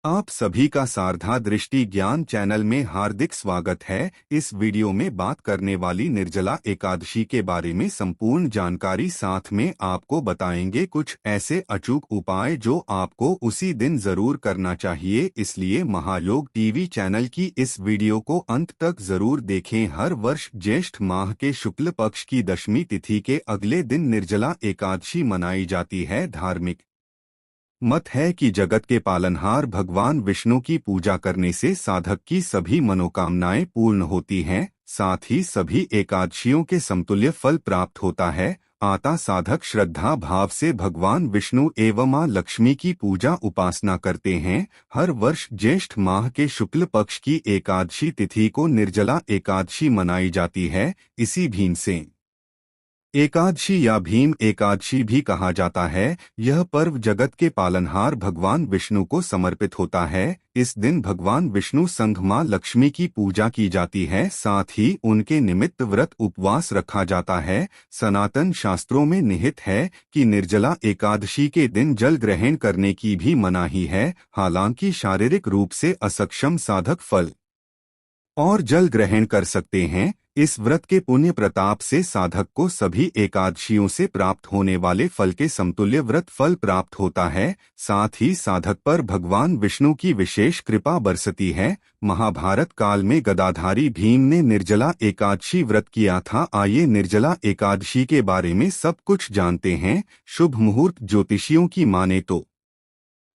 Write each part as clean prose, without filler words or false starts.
आप सभी का शारदा दृष्टि ज्ञान चैनल में हार्दिक स्वागत है। इस वीडियो में बात करने वाली निर्जला एकादशी के बारे में संपूर्ण जानकारी, साथ में आपको बताएंगे कुछ ऐसे अचूक उपाय जो आपको उसी दिन जरूर करना चाहिए। इसलिए महायोग टीवी चैनल की इस वीडियो को अंत तक जरूर देखें। हर वर्ष ज्येष्ठ माह के शुक्ल पक्ष की दशमी तिथि के अगले दिन निर्जला एकादशी मनाई जाती है। धार्मिक मत है कि जगत के पालनहार भगवान विष्णु की पूजा करने से साधक की सभी मनोकामनाएं पूर्ण होती हैं, साथ ही सभी एकादशियों के समतुल्य फल प्राप्त होता है। आता साधक श्रद्धा भाव से भगवान विष्णु एवं मां लक्ष्मी की पूजा उपासना करते हैं। हर वर्ष ज्येष्ठ माह के शुक्ल पक्ष की एकादशी तिथि को निर्जला एकादशी मनाई जाती है। इसी भीम से एकादशी या भीम एकादशी भी कहा जाता है। यह पर्व जगत के पालनहार भगवान विष्णु को समर्पित होता है। इस दिन भगवान विष्णु संग मां लक्ष्मी की पूजा की जाती है, साथ ही उनके निमित्त व्रत उपवास रखा जाता है। सनातन शास्त्रों में निहित है कि निर्जला एकादशी के दिन जल ग्रहण करने की भी मनाही है। हालांकि शारीरिक रूप से असक्षम साधक फल और जल ग्रहण कर सकते हैं। इस व्रत के पुण्य प्रताप से साधक को सभी एकादशियों से प्राप्त होने वाले फल के समतुल्य व्रत फल प्राप्त होता है। साथ ही साधक पर भगवान विष्णु की विशेष कृपा बरसती है। महाभारत काल में गदाधारी भीम ने निर्जला एकादशी व्रत किया था। आइए निर्जला एकादशी के बारे में सब कुछ जानते हैं। शुभ मुहूर्त ज्योतिषियों की माने तो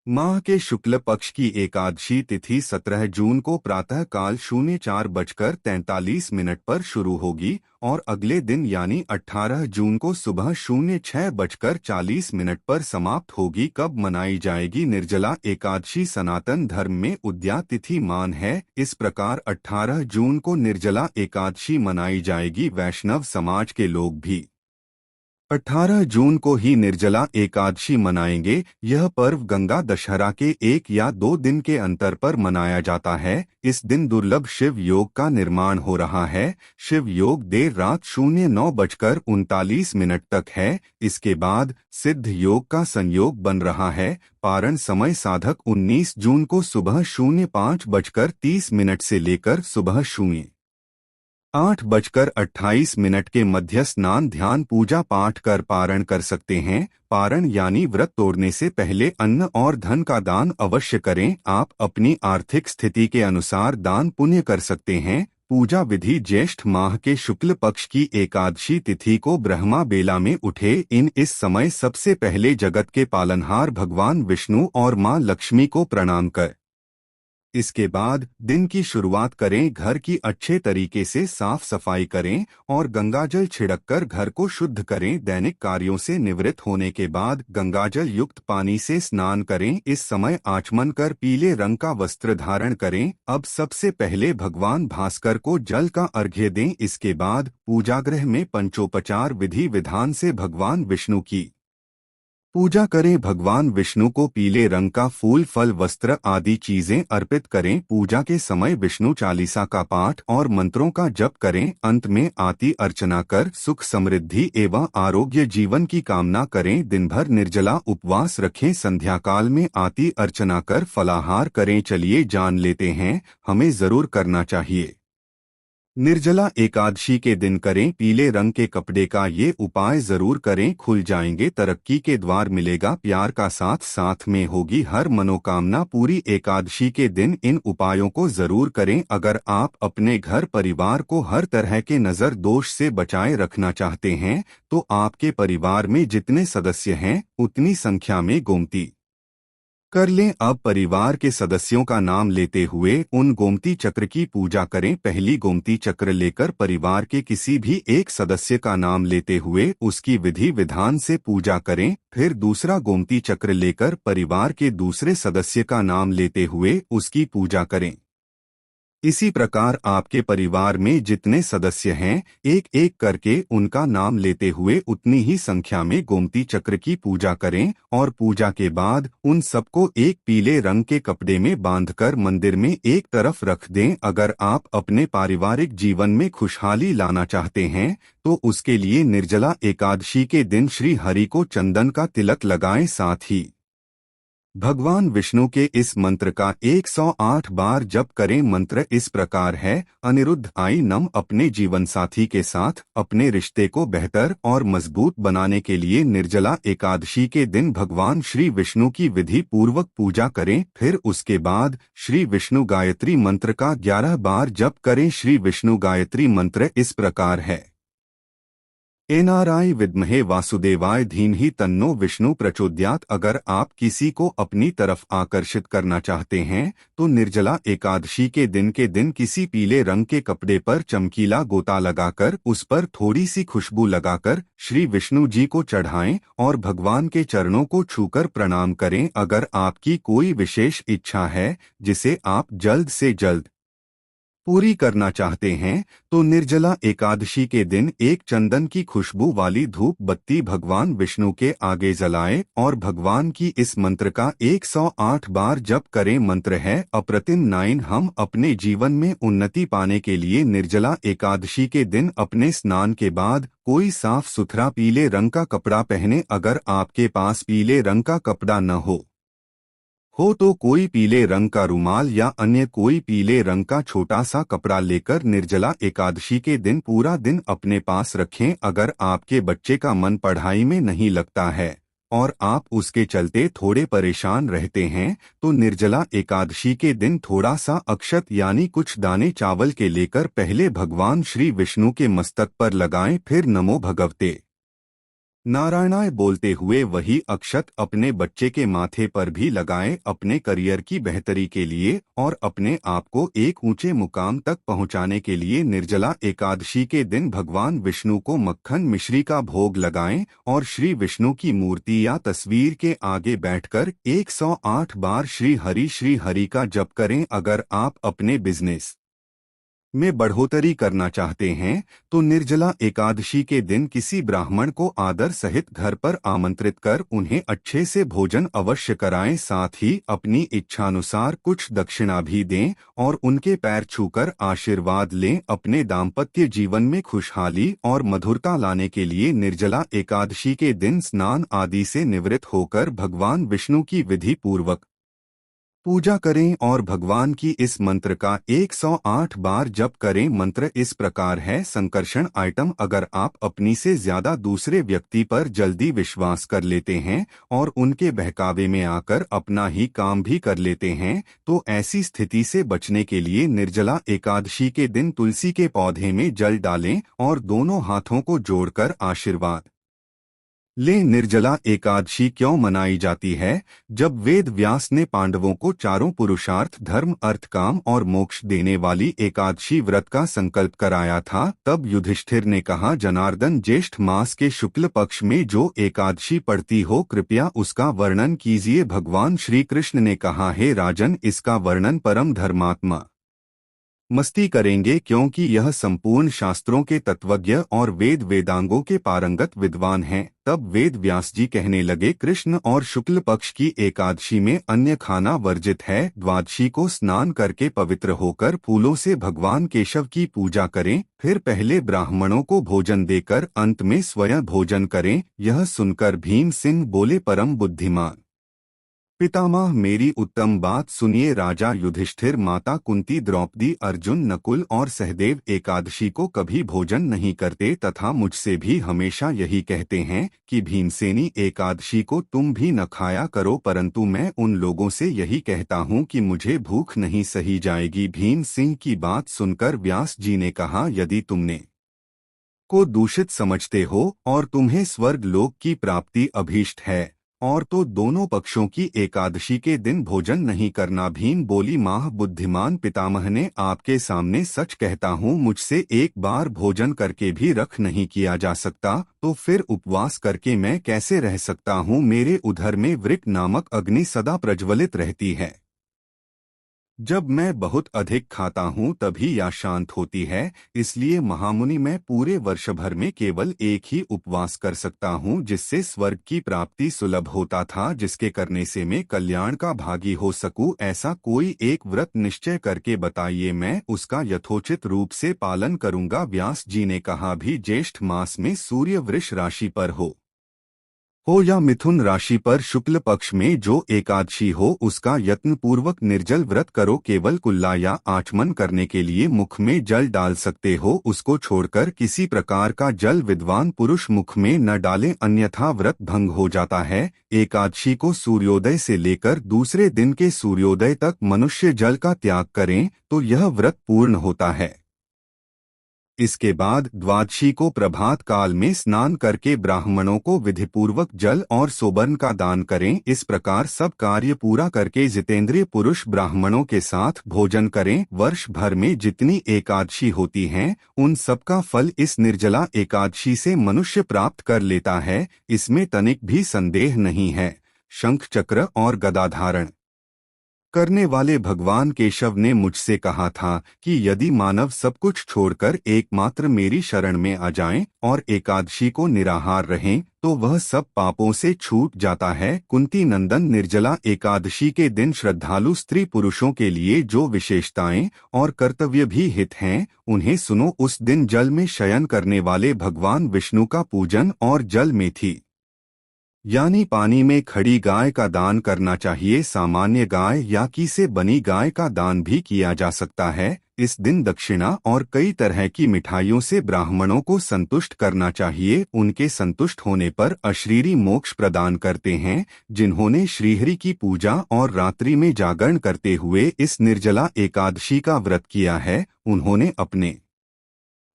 माह के शुक्ल पक्ष की एकादशी तिथि 17 जून को प्रातः काल 04:43 पर शुरू होगी और अगले दिन यानी 18 जून को सुबह 06:40 पर समाप्त होगी। कब मनाई जाएगी निर्जला एकादशी? सनातन धर्म में उद्या तिथि मान है। इस प्रकार 18 जून को निर्जला एकादशी मनाई जाएगी। वैष्णव समाज के लोग भी 18 जून को ही निर्जला एकादशी मनाएंगे। यह पर्व गंगा दशहरा के 1 या 2 दिन के अंतर पर मनाया जाता है। इस दिन दुर्लभ शिव योग का निर्माण हो रहा है। शिव योग देर रात 09:39 तक है। इसके बाद सिद्ध योग का संयोग बन रहा है। पारण समय साधक 19 जून को सुबह 05:30 से लेकर सुबह 08:28 के मध्य स्नान ध्यान पूजा पाठ कर पारण कर सकते हैं। पारण यानी व्रत तोड़ने से पहले अन्न और धन का दान अवश्य करें। आप अपनी आर्थिक स्थिति के अनुसार दान पुण्य कर सकते हैं। पूजा विधि ज्येष्ठ माह के शुक्ल पक्ष की एकादशी तिथि को ब्रह्मा बेला में उठे। इस समय सबसे पहले जगत के पालनहार भगवान विष्णु और मां लक्ष्मी को प्रणाम कर इसके बाद दिन की शुरुआत करें। घर की अच्छे तरीके से साफ सफाई करें और गंगाजल छिड़ककर घर को शुद्ध करें। दैनिक कार्यों से निवृत्त होने के बाद गंगाजल युक्त पानी से स्नान करें। इस समय आचमन कर पीले रंग का वस्त्र धारण करें। अब सबसे पहले भगवान भास्कर को जल का अर्घ्य दें। इसके बाद पूजागृह में पंचोपचार विधि विधान से भगवान विष्णु की पूजा करें। भगवान विष्णु को पीले रंग का फूल, फल, वस्त्र आदि चीजें अर्पित करें। पूजा के समय विष्णु चालीसा का पाठ और मंत्रों का जप करें। अंत में आरती अर्चना कर सुख समृद्धि एवं आरोग्य जीवन की कामना करें। दिन भर निर्जला उपवास रखें। संध्या काल में आरती अर्चना कर फलाहार करें। चलिए जान लेते हैं हमें जरूर करना चाहिए। निर्जला एकादशी के दिन करें। पीले रंग के कपड़े का ये उपाय जरूर करें। खुल जाएंगे तरक्की के द्वार, मिलेगा प्यार का साथ, साथ में होगी हर मनोकामना पूरी। एकादशी के दिन इन उपायों को जरूर करें। अगर आप अपने घर परिवार को हर तरह के नजर दोष से बचाए रखना चाहते हैं तो आपके परिवार में जितने सदस्य हैं उतनी संख्या में गोमती कर लें। अब परिवार के सदस्यों का नाम लेते हुए उन गोमती चक्र की पूजा करें। पहली गोमती चक्र लेकर परिवार के किसी भी एक सदस्य का नाम लेते हुए उसकी विधि विधान से पूजा करें। फिर दूसरा गोमती चक्र लेकर परिवार के दूसरे सदस्य का नाम लेते हुए उसकी पूजा करें। इसी प्रकार आपके परिवार में जितने सदस्य हैं एक एक करके उनका नाम लेते हुए उतनी ही संख्या में गोमती चक्र की पूजा करें और पूजा के बाद उन सबको एक पीले रंग के कपड़े में बांधकर मंदिर में एक तरफ रख दें। अगर आप अपने पारिवारिक जीवन में खुशहाली लाना चाहते हैं तो उसके लिए निर्जला एकादशी के दिन श्री हरि को चंदन का तिलक लगाएं। साथ ही भगवान विष्णु के इस मंत्र का 108 बार जप करें। मंत्र इस प्रकार है। अनिरुद्ध आई नम अपने जीवन साथी के साथ अपने रिश्ते को बेहतर और मजबूत बनाने के लिए निर्जला एकादशी के दिन भगवान श्री विष्णु की विधि पूर्वक पूजा करें। फिर उसके बाद श्री विष्णु गायत्री मंत्र का 11 बार जप करें। श्री विष्णु गायत्री मंत्र इस प्रकार है। एनाराय विद्महे वासुदेवाय धीमहि तन्नो विष्णु प्रचोदयात्। अगर आप किसी को अपनी तरफ आकर्षित करना चाहते हैं तो निर्जला एकादशी के दिन किसी पीले रंग के कपड़े पर चमकीला गोता लगाकर उस पर थोड़ी सी खुशबू लगाकर श्री विष्णु जी को चढ़ाएं और भगवान के चरणों को छूकर प्रणाम करें। अगर आपकी कोई विशेष इच्छा है जिसे आप जल्द से जल्द पूरी करना चाहते हैं तो निर्जला एकादशी के दिन एक चंदन की खुशबू वाली धूप बत्ती भगवान विष्णु के आगे जलाएं और भगवान की इस मंत्र का 108 बार जप करें। मंत्र है अप्रतिम 9। हम अपने जीवन में उन्नति पाने के लिए निर्जला एकादशी के दिन अपने स्नान के बाद कोई साफ सुथरा पीले रंग का कपड़ा पहने। अगर आपके पास पीले रंग का कपड़ा न हो तो कोई पीले रंग का रुमाल या अन्य कोई पीले रंग का छोटा सा कपड़ा लेकर निर्जला एकादशी के दिन पूरा दिन अपने पास रखें। अगर आपके बच्चे का मन पढ़ाई में नहीं लगता है और आप उसके चलते थोड़े परेशान रहते हैं तो निर्जला एकादशी के दिन थोड़ा सा अक्षत यानी कुछ दाने चावल के लेकर पहले भगवान श्री विष्णु के मस्तक पर लगाएं। फिर नमो भगवते नारायणाय बोलते हुए वही अक्षत अपने बच्चे के माथे पर भी लगाएं। अपने करियर की बेहतरी के लिए और अपने आप को एक ऊंचे मुकाम तक पहुंचाने के लिए निर्जला एकादशी के दिन भगवान विष्णु को मक्खन मिश्री का भोग लगाएं और श्री विष्णु की मूर्ति या तस्वीर के आगे बैठकर 108 बार श्री हरि का जप करें। अगर आप अपने बिजनेस में बढ़ोतरी करना चाहते हैं तो निर्जला एकादशी के दिन किसी ब्राह्मण को आदर सहित घर पर आमंत्रित कर उन्हें अच्छे से भोजन अवश्य कराएं। साथ ही अपनी इच्छानुसार कुछ दक्षिणा भी दें और उनके पैर छूकर आशीर्वाद लें। अपने दाम्पत्य जीवन में खुशहाली और मधुरता लाने के लिए निर्जला एकादशी के दिन स्नान आदि से निवृत्त होकर भगवान विष्णु की विधि पूर्वक पूजा करें और भगवान की इस मंत्र का 108 बार जप करें। मंत्र इस प्रकार है। संकर्षण आइटम अगर आप अपनी से ज्यादा दूसरे व्यक्ति पर जल्दी विश्वास कर लेते हैं और उनके बहकावे में आकर अपना ही काम भी कर लेते हैं तो ऐसी स्थिति से बचने के लिए निर्जला एकादशी के दिन तुलसी के पौधे में जल डालें और दोनों हाथों को जोड़कर आशीर्वाद निर्जला एकादशी क्यों मनाई जाती है? जब वेद व्यास ने पांडवों को चारों पुरुषार्थ धर्म अर्थ काम और मोक्ष देने वाली एकादशी व्रत का संकल्प कराया था तब युधिष्ठिर ने कहा जनार्दन ज्येष्ठ मास के शुक्ल पक्ष में जो एकादशी पड़ती हो कृपया उसका वर्णन कीजिए। भगवान श्री कृष्ण ने कहा हे राजन इसका वर्णन परम धर्मात्मा मस्ती करेंगे क्योंकि यह संपूर्ण शास्त्रों के तत्वज्ञ और वेदांगों के पारंगत विद्वान हैं। तब वेद व्यास जी कहने लगे कृष्ण और शुक्ल पक्ष की एकादशी में अन्य खाना वर्जित है। द्वादशी को स्नान करके पवित्र होकर फूलों से भगवान केशव की पूजा करें। फिर पहले ब्राह्मणों को भोजन देकर अंत में स्वयं भोजन करें। यह सुनकर भीम सिंह बोले परम बुद्धिमान पितामह मेरी उत्तम बात सुनिए। राजा युधिष्ठिर माता कुंती द्रौपदी अर्जुन नकुल और सहदेव एकादशी को कभी भोजन नहीं करते तथा मुझसे भी हमेशा यही कहते हैं कि भीमसेनी एकादशी को तुम भी न खाया करो परंतु मैं उन लोगों से यही कहता हूँ कि मुझे भूख नहीं सही जाएगी। भीम सिंह की बात सुनकर व्यास जी ने कहा यदि तुमने को दूषित समझते हो और तुम्हें स्वर्ग लोक की प्राप्ति अभीष्ट है और तो दोनों पक्षों की एकादशी के दिन भोजन नहीं करना। भीम बोली माह बुद्धिमान पितामह ने आपके सामने सच कहता हूँ मुझसे एक बार भोजन करके भी रख नहीं किया जा सकता तो फिर उपवास करके मैं कैसे रह सकता हूँ। मेरे उधर में वृक नामक अग्नि सदा प्रज्वलित रहती है। जब मैं बहुत अधिक खाता हूँ तभी या शांत होती है। इसलिए महामुनि मैं पूरे वर्ष भर में केवल एक ही उपवास कर सकता हूँ जिससे स्वर्ग की प्राप्ति सुलभ होता था जिसके करने से मैं कल्याण का भागी हो सकूँ। ऐसा कोई एक व्रत निश्चय करके बताइए मैं उसका यथोचित रूप से पालन करूँगा। व्यास जी ने कहा भी ज्येष्ठ मास में सूर्य वृष राशि पर हो या मिथुन राशि पर शुक्ल पक्ष में जो एकादशी हो उसका यत्न पूर्वक निर्जल व्रत करो। केवल कुल्ला या आचमन करने के लिए मुख में जल डाल सकते हो, उसको छोड़कर किसी प्रकार का जल विद्वान पुरुष मुख में न डालें, अन्यथा व्रत भंग हो जाता है। एकादशी को सूर्योदय से लेकर दूसरे दिन के सूर्योदय तक मनुष्य जल का त्याग करें तो यह व्रत पूर्ण होता है। इसके बाद द्वादशी को प्रभात काल में स्नान करके ब्राह्मणों को विधिपूर्वक जल और सोबर्न का दान करें। इस प्रकार सब कार्य पूरा करके जितेंद्रिय पुरुष ब्राह्मणों के साथ भोजन करें। वर्ष भर में जितनी एकादशी होती हैं, उन सबका फल इस निर्जला एकादशी से मनुष्य प्राप्त कर लेता है, इसमें तनिक भी संदेह नहीं है। शंख चक्र और गदा धारण करने वाले भगवान केशव ने मुझसे कहा था कि यदि मानव सब कुछ छोड़कर एकमात्र मेरी शरण में आ जाएं और एकादशी को निराहार रहें तो वह सब पापों से छूट जाता है। कुंती नंदन, निर्जला एकादशी के दिन श्रद्धालु स्त्री पुरुषों के लिए जो विशेषताएं और कर्तव्य भी हित हैं, उन्हें सुनो। उस दिन जल में शयन करने वाले भगवान विष्णु का पूजन और जल में थी यानी पानी में खड़ी गाय का दान करना चाहिए। सामान्य गाय या की से बनी गाय का दान भी किया जा सकता है। इस दिन दक्षिणा और कई तरह की मिठाइयों से ब्राह्मणों को संतुष्ट करना चाहिए। उनके संतुष्ट होने पर अशरीरी मोक्ष प्रदान करते हैं। जिन्होंने श्रीहरि की पूजा और रात्रि में जागरण करते हुए इस निर्जला एकादशी का व्रत किया है, उन्होंने अपने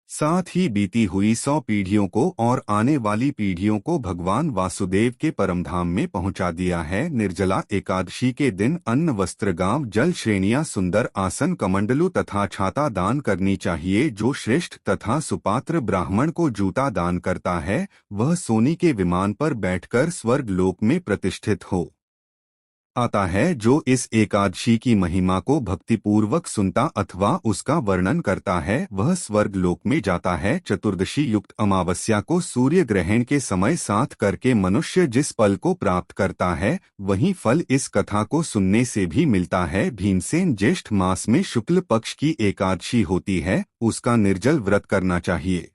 साथ ही बीती हुई 100 पीढ़ियों को और आने वाली पीढ़ियों को भगवान वासुदेव के परमधाम में पहुंचा दिया है। निर्जला एकादशी के दिन अन्न, वस्त्र, गांव, जल, श्रेणियां, सुंदर आसन, कमंडलू तथा छाता दान करनी चाहिए। जो श्रेष्ठ तथा सुपात्र ब्राह्मण को जूता दान करता है, वह सोनी के विमान पर बैठकर स्वर्ग लोक में प्रतिष्ठित हो आता है। जो इस एकादशी की महिमा को भक्तिपूर्वक सुनता अथवा उसका वर्णन करता है, वह स्वर्ग लोक में जाता है। चतुर्दशी युक्त अमावस्या को सूर्य ग्रहण के समय साथ करके मनुष्य जिस फल को प्राप्त करता है, वही फल इस कथा को सुनने से भी मिलता है। भीमसेन ज्येष्ठ मास में शुक्ल पक्ष की एकादशी होती है, उसका निर्जल व्रत करना चाहिए।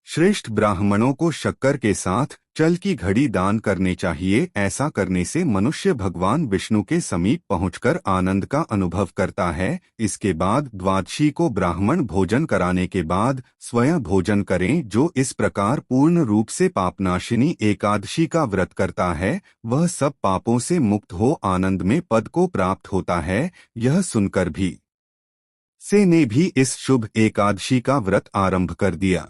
श्रेष्ठ ब्राह्मणों को शक्कर के साथ चल की घड़ी दान करने चाहिए। ऐसा करने से मनुष्य भगवान विष्णु के समीप पहुंचकर आनंद का अनुभव करता है। इसके बाद द्वादशी को ब्राह्मण भोजन कराने के बाद स्वयं भोजन करें। जो इस प्रकार पूर्ण रूप से पापनाशिनी एकादशी का व्रत करता है, वह सब पापों से मुक्त हो आनंद में पद को प्राप्त होता है। यह सुनकर भी से ने भी इस शुभ एकादशी का व्रत आरंभ कर दिया।